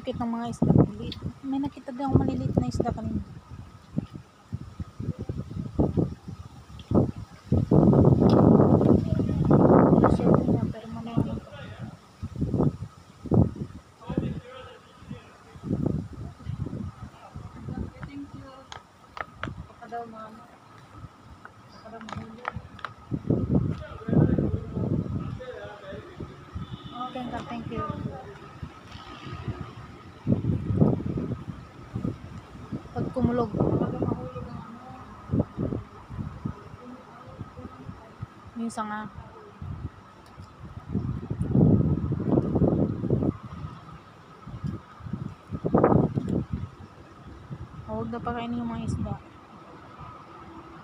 cute ng mga isda. May nakita din akong maliliit na isda kanina. Pero malaman ko. Daw mama. Okay, thank you. Pag kumulog. Minsan nga. Huwag na pakainin yung mga isda.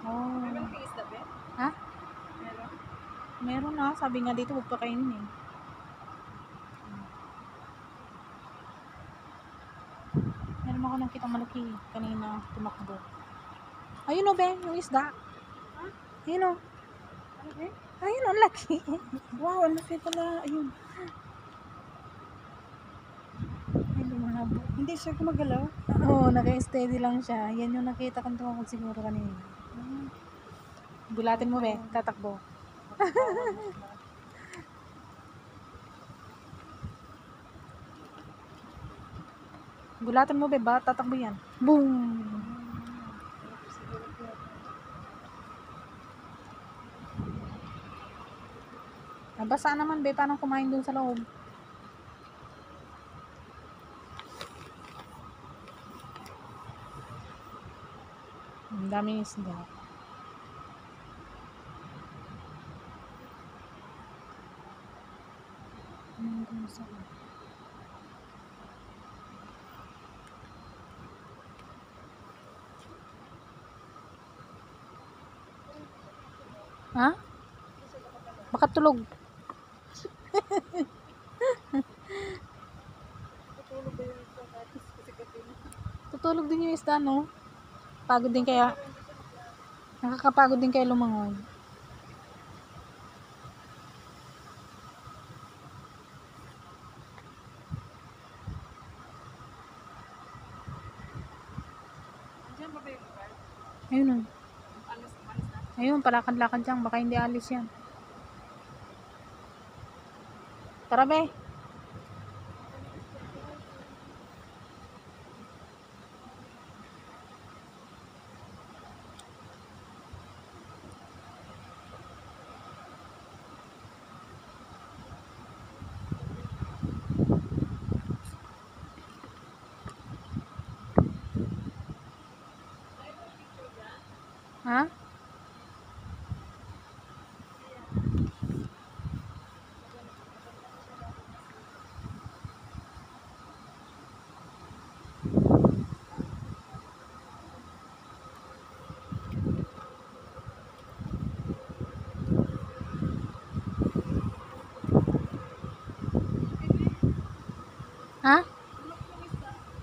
Oh. Meron kang isda ba? Ha? Meron? Meron na. Sabi nga dito, huwag pakainin eh. Meron ako nakita malaki kanina tumakbo. Ayun o, be, yung isda. Ha? Ayun o. Ano ba? Ayun o, laki. Wow, ang laki pala. Ayun. Ay, lumalabo. Hindi siya gumagalaw. Oo, naka-steady lang siya. Yan yung nakita kong tumakbo siguro kanina. Gulatin mo, be. Tatakbo. Gulatin mo, be. Ba? Tatakbo yan. Boom! Nabasa naman, be. Paano kumain dun sa loob? Ang daming isda. Ha? Baka tulog. Tutulog din yung isda, no? Pagod din kaya. Nakakapagod din kaya lumangoy. Ayun o. Ayun, palakad-lakad dyan. Baka hindi alis yan. Tara, be. Ha? Ha?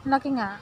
Laki nga.